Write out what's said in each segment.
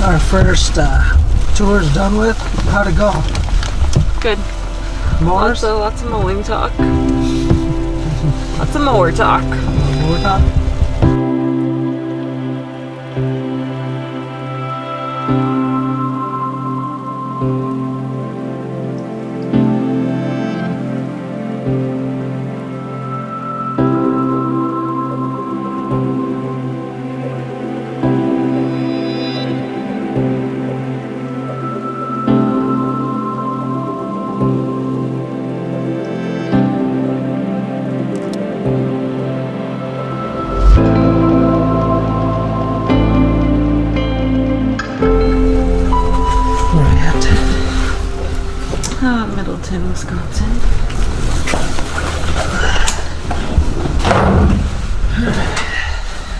Our first tour is done with. How'd it go? Good. Mowers? Lots of mowing talk. Lots of mower talk. Mower talk? Middleton, Wisconsin.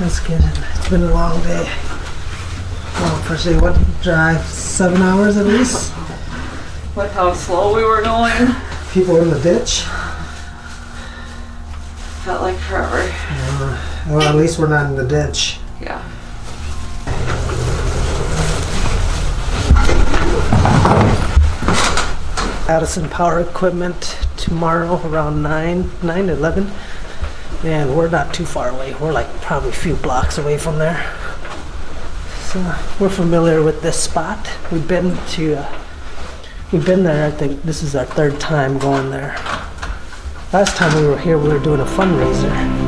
Let's get it. It's been a long day. Well, per se, what, drive 7 hours at least? Look how slow we were going. People in the ditch. Felt like forever. Well, at least we're not in the ditch. Yeah. Addison Power Equipment tomorrow around 11. And we're not too far away. We're like probably a few blocks away from there. So we're familiar with this spot. We've been there. I think this is our 3rd time going there. Last time we were here, we were doing a fundraiser.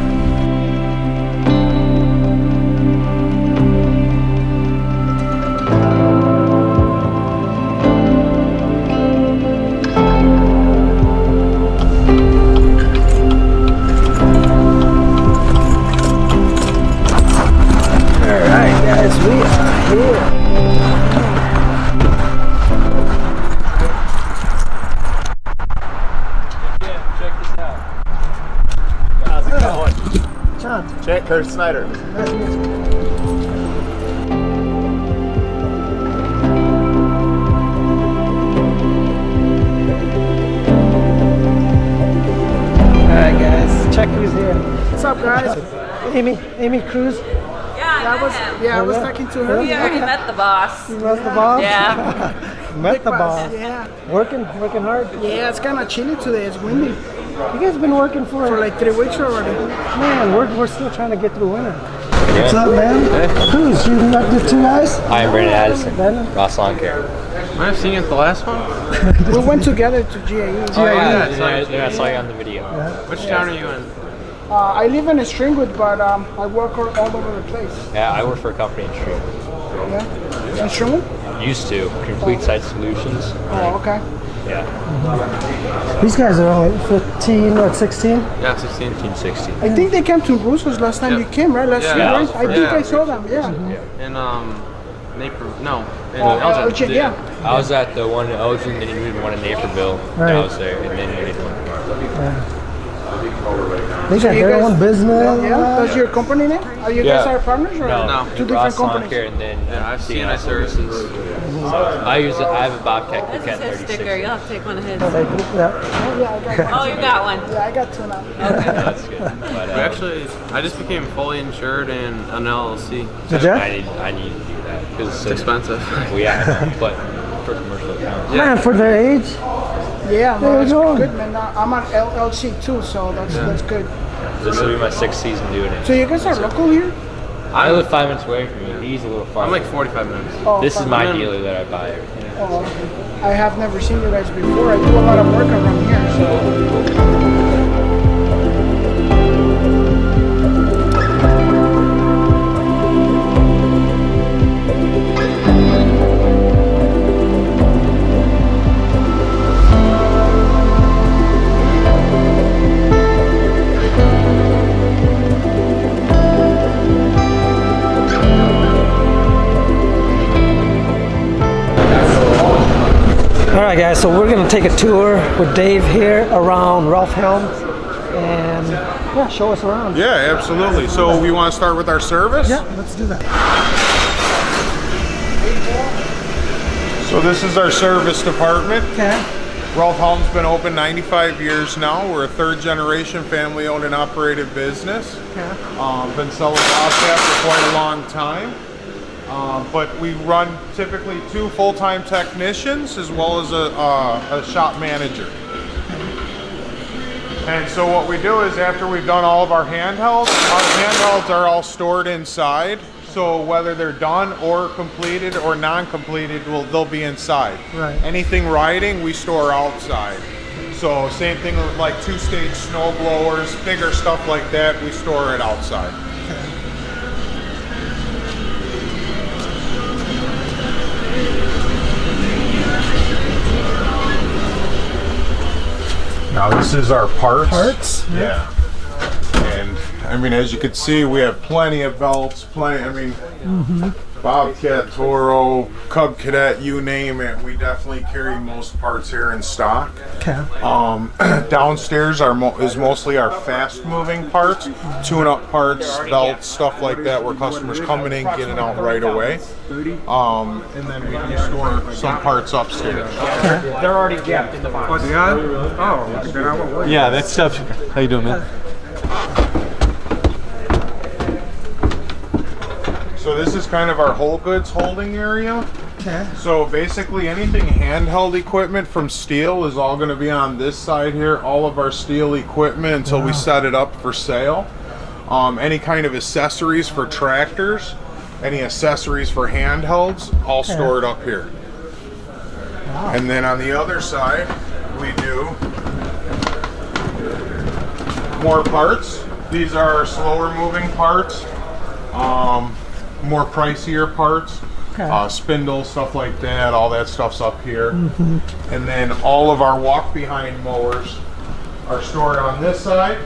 Jack Kurt Snyder. Nice to meet you. Alright guys, check who's here. What's up, guys? Amy Cruz. Yeah, I was talking to her. We already met the boss. You met the boss? Yeah. Met the boss. Yeah. Working hard. Yeah, it's kind of chilly today. It's windy. You guys been working for like 3 weeks already. Man, we're still trying to get through winter. What's up, man? Hey. Cruz, you met the 2 guys? Hi, I'm Brandon Addison. Brandon? Ross Lawn Care. Might have seen you at the last one. We went together to GAE. Oh, yeah, I saw you on the video. Yeah. Which town are you in? I live in Stringwood, but I work all over the place. Yeah, I work for a company in Stream. Yeah? In Stringwood? Used to. Complete Site Solutions. Oh, okay. Yeah. These guys are only 15 or 16? Yeah, 16. 16. I think they came to Russo's last time you came, right? Last year, right? I think I saw them, yeah. In Naperville. No, in Elgin, Elgin. yeah. I was at the one in Elgin, then you moved one in Naperville. Right. I was there, and then you did one tomorrow. They got their own business. Yeah, that's your company name? Are you guys are partners or No, two different Ross Lawn companies? Care and then I've seen CNI services. So I have a Bobcat This Cat is his 36. sticker. You'll have to take one of his. Yeah. Oh, yeah, I got one. Oh, you got one. Yeah, I got 2 now. That's good. But, Actually, I just became fully insured in an LLC. Did you? I need to do that because It's expensive. Well, yeah, but for commercial accounts. Man, for their age. Yeah, There no, you that's go. good, man. I'm on LLC too, so that's good. This will be my 6th season doing it. So you guys are local here? I live 5 minutes away from you. He's a little far. I'm like 45 minutes. Oh, This is fine. my dealer that I buy everything. Oh, I have never seen you guys before. I do a lot of work around here, so. Alright guys, so we're going to take a tour with Dave here around Ralph Helms and yeah, show us around. Yeah, absolutely. So we want to start with our service? Yeah, let's do that. So this is our service department. Okay. Ralph Helm's been open 95 years now. We're a 3rd generation family owned and operated business. Okay. Been selling Bobcat for quite a long time. But we run typically 2 full-time technicians as well as a shop manager. And so what we do is after we've done all of our handhelds are all stored inside. So whether they're done or completed or non-completed, they'll be inside. Right. Anything riding, we store outside. So same thing with like 2-stage snow blowers, bigger stuff like that, we store it outside. Now this is our parts. Parts? Yeah. And I mean, as you can see, we have plenty of belts, Bobcat, Toro, Cub Cadet, you name it. We definitely carry most parts here in stock. Okay. Downstairs is mostly our fast-moving parts, tune-up parts, belts, stuff like that, where customers come in and get it out right away. And then we do store some parts upstairs. They're already gapped in the box. Oh, yeah? Oh, then I won't wait. Yeah, that stuff. How you doing, man? So this is kind of our whole goods holding area. Okay. So basically anything handheld equipment from steel is all going to be on this side here. All of our steel equipment until we set it up for sale. Any kind of accessories for tractors, any accessories for handhelds, all stored up here. Wow. And then on the other side, we do more parts. These are our slower moving parts. More pricier parts, spindles, stuff like that, all that stuff's up here. And then all of our walk behind mowers are stored on this side,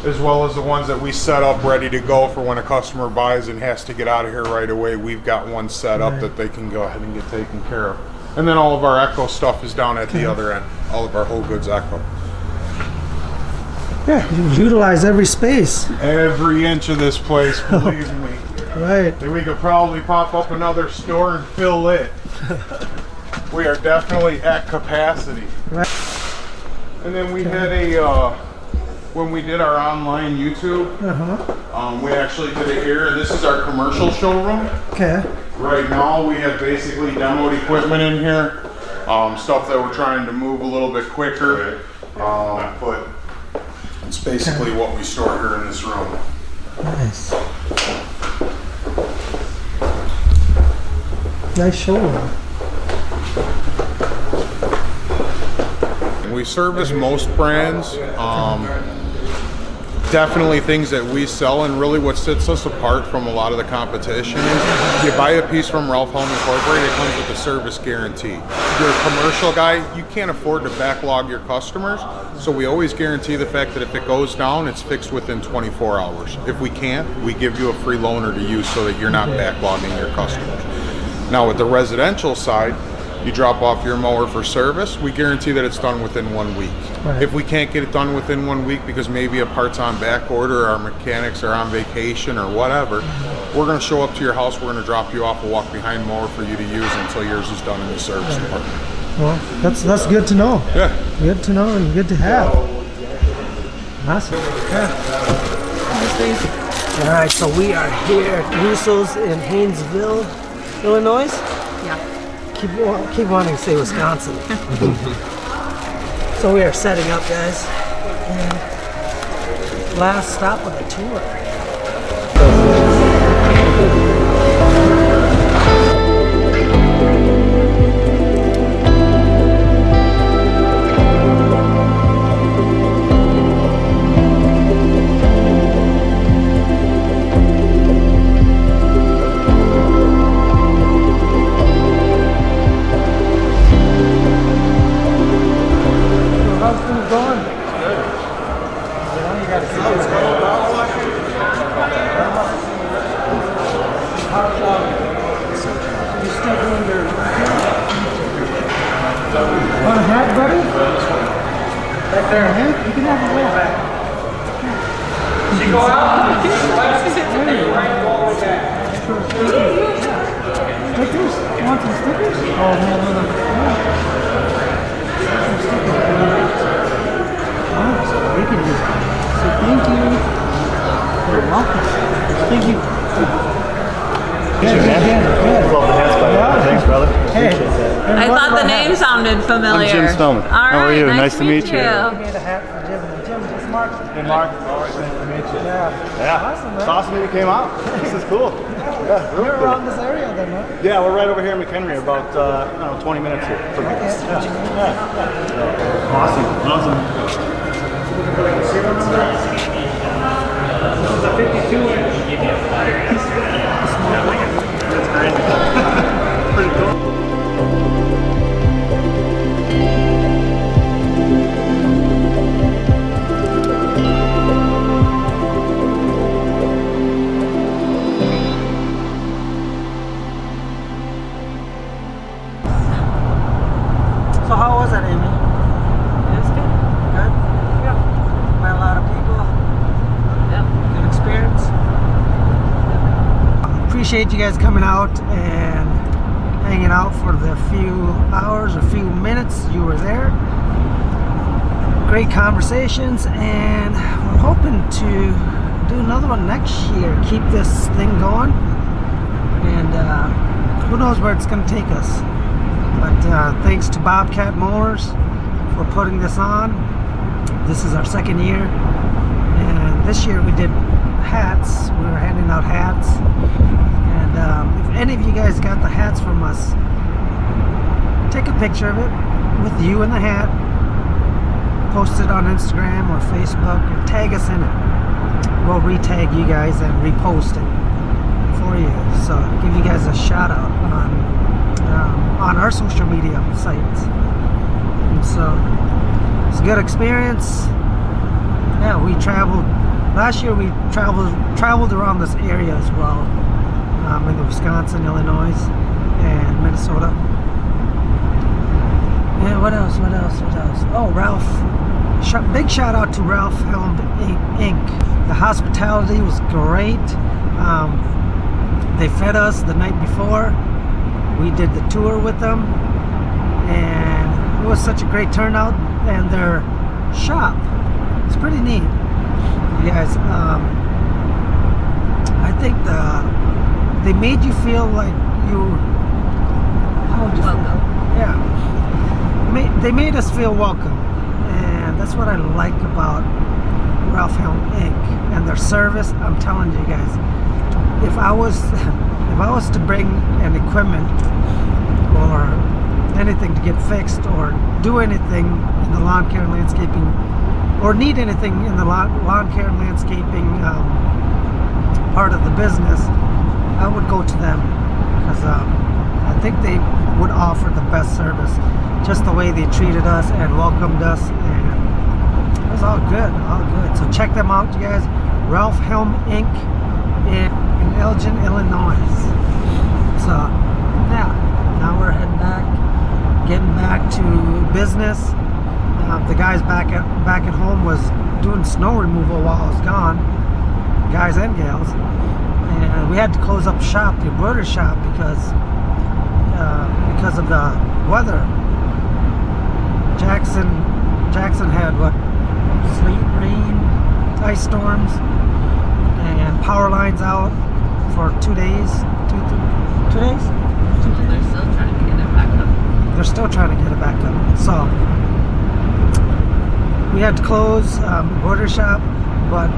as well as the ones that we set up ready to go for when a customer buys and has to get out of here right away. We've got one set up that they can go ahead and get taken care of. And then all of our Echo stuff is down at the other end, all of our whole goods Echo. Yeah, you utilize every space. Every inch of this place, believe me. Right. We could probably pop up another store and fill it. We are definitely at capacity. Right. And then we had when we did our online YouTube, we actually did it here. This is our commercial showroom. Okay. Right now we have basically demoed equipment in here, stuff that we're trying to move a little bit quicker, but it's basically what we store here in this room. Nice. Nice showroom. We service most brands. Definitely things that we sell, and really what sets us apart from a lot of the competition is you buy a piece from Ralph Helm Incorporated, it comes with a service guarantee. If you're a commercial guy, you can't afford to backlog your customers, so we always guarantee the fact that if it goes down, it's fixed within 24 hours. If we can't, we give you a free loaner to use so that you're not backlogging your customers. Now with the residential side, you drop off your mower for service, we guarantee that it's done within 1 week. Right. If we can't get it done within 1 week because maybe a part's on back order, our mechanics are on vacation or whatever, we're gonna show up to your house, we're gonna drop you off a walk behind mower for you to use until yours is done in the service department. Well, that's good to know. Yeah. Good to know and good to have. Awesome. All right, so we are here at Russo's in Haynesville, Illinois. Yeah. Keep wanting to say Wisconsin. So we are setting up, guys. And last stop of the tour. Want a hat, buddy? Right there. You can have a hat. She go out. Stickers? You want some stickers? Oh, man, no. Some stickers. Oh, so we can just say thank you. You're welcome. Thank you. Love the hats, by the way. Thanks, brother. Appreciate that. I thought the name sounded familiar. I'm Jim Spellman. All How are right, you? Nice to meet you. I made a hat for Jim. Jim, just Mark. Hey, Mark. Always nice to meet you. Yeah. Awesome, man. It's awesome that you came out. This is cool. Yeah, real You're cool. around this area then, huh? Yeah, we're right over here in McHenry, about 20 minutes here. From here. Awesome. Pretty cool. So how was that, Amy? It was good. Good? Yeah. Met a lot of people. Yep. Good experience. Appreciate you guys coming out and hanging out for the few hours or few minutes you were there. Great conversations, and we're hoping to do another one next year. Keep this thing going, and who knows where it's going to take us. But thanks to Bobcat Mowers for putting this on. This is our second year, and this year we did hats. We were handing out hats, and if any of you guys got the hats from us, take a picture of it with you in the hat, post it on Instagram or Facebook, or tag us in it. We'll re-tag you guys and repost it for you. So give you guys a shout out on our social media sites. And so it's a good experience. Yeah, we traveled last year. We traveled around this area as well, in the Wisconsin, Illinois, and Minnesota. Yeah, what else? Oh, Ralph. Big shout out to Ralph Helm Inc. The hospitality was great. They fed us the night before. We did the tour with them, and it was such a great turnout. And their shop, it's pretty neat. You guys, I think they made you feel like you. How would you feel? Yeah, they made us feel welcome, and that's what I like about Ralph Helm Inc. and their service. I'm telling you guys, if I was to bring an equipment or anything to get fixed or do anything in the lawn care and landscaping, or need anything in the lawn care and landscaping part of the business, I would go to them, because I think they would offer the best service. Just the way they treated us and welcomed us, and it was all good. So check them out, you guys. Ralph Helm Inc. in Elgin, Illinois. So yeah, now we're heading back, getting back to business. The guys back at home was doing snow removal while I was gone, guys and gals, and we had to close up shop, the embroidery shop, because of the weather. Jackson had what? Sleet, rain, ice storms, and power lines out for 2 days. 2 days? They're still trying to get it back up. They're still trying to get it back up. So we had to close embroidery shop, but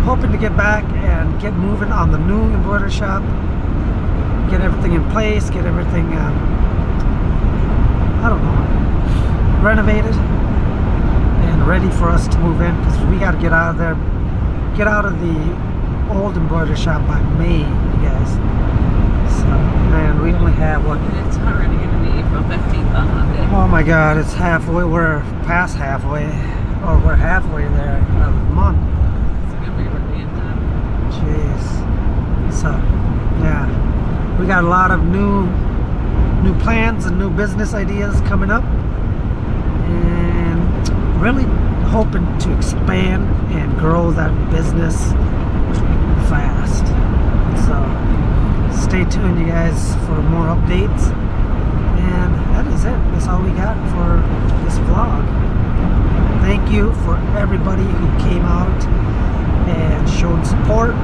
hoping to get back and get moving on the new embroidery shop, get everything in place, get everything renovated and ready for us to move in, because we got to get out of there, get out of the old embroidery shop by May, you guys. So, man, we only have what? It's already going to be April 15th on Monday. Oh my God, it's halfway. We're past halfway, or we're halfway there of the month. It's going to be really intense. Jeez. So, yeah, we got a lot of new plans and new business ideas coming up, and really hoping to expand and grow that business fast. So stay tuned, you guys, for more updates. And that is it. That's all we got for this vlog. Thank you for everybody who came out and showed support.